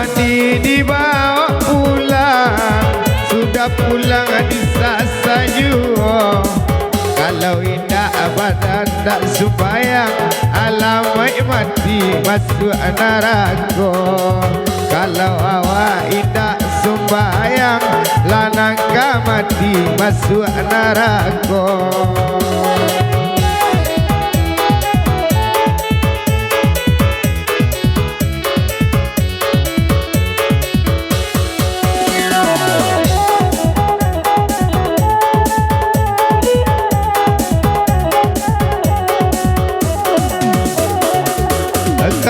mandi dibawa pulang, sudah pulang disasa juga. Kalau indah badan tak supaya alamai mati masuk neraka. Kalau awak indah sembayang lanangka mati masuk neraka.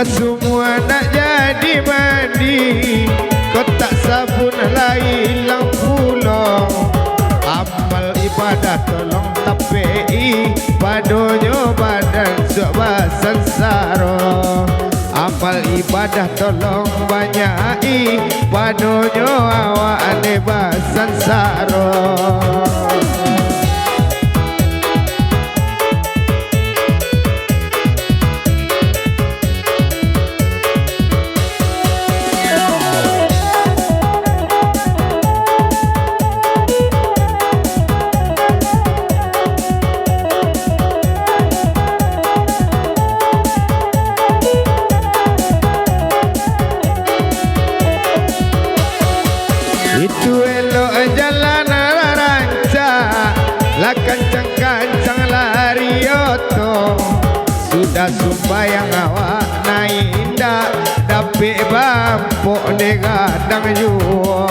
Semua nak jadi mandi, kotak sabun lah hilang pulang. Amal ibadah tolong tapei, padonyo badan sok sansaro. Amal ibadah tolong banyai, padonyo awak ane sansaro. Itu elok jalan rancak, lah kencang-kencang lari oto. Sudah sembayang awak naik indah, tapi bampok negadang juo.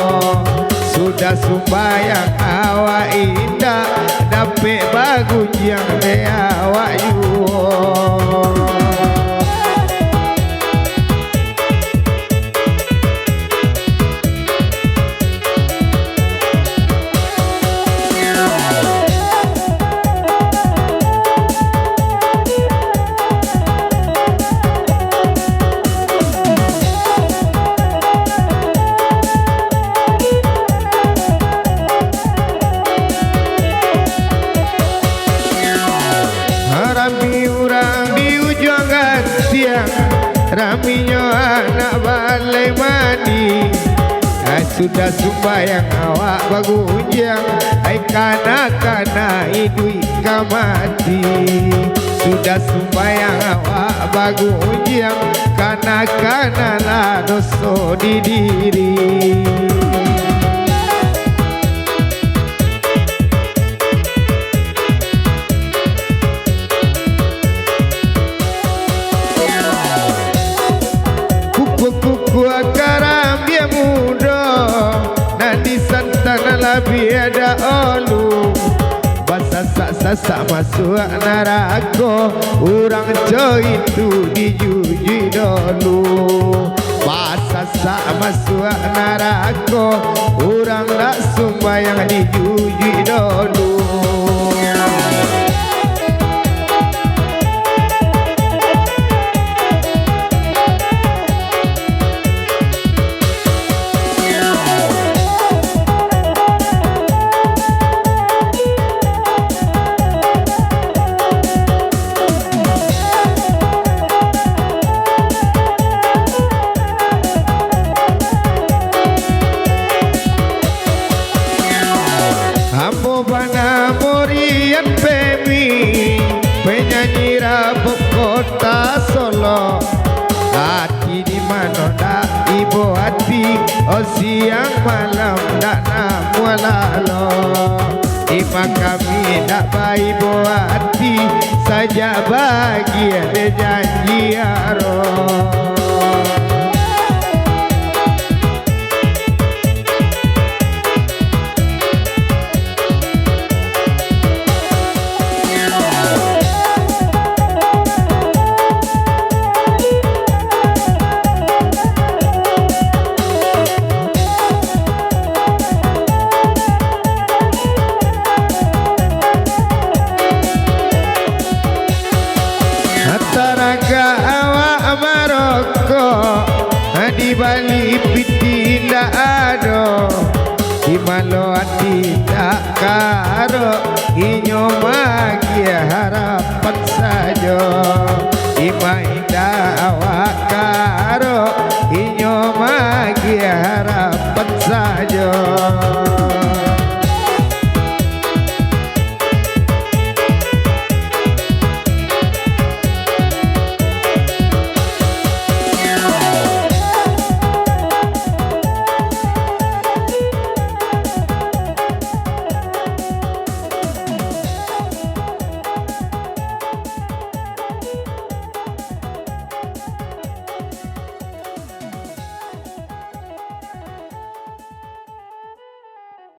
Sudah sembayang awak indah, tapi bagus yang de awak juo. Rami orang di ujung siang, raminya anak balai mandi. Sudah sembayang awak bagunjang, kana idui kamati. Sudah sembayang awak bagunjang, kana lah dosa di diri. Kuku akaram dia muda, nadi santana labi ada olu. Basa sak masuk neraka, orang coy itu dijujui dulu. Basa sak masuk neraka, orang tak sembayang dijujui dulu. Bana Morian Pemi, penyanyi rapuh kota Solo. Hati di mana dak ibu hati, oh siang malam dak namu lalo. Ima kami dak baik ibu hati, saja bahagia de janji aro. Taraga awak Maroko di Bali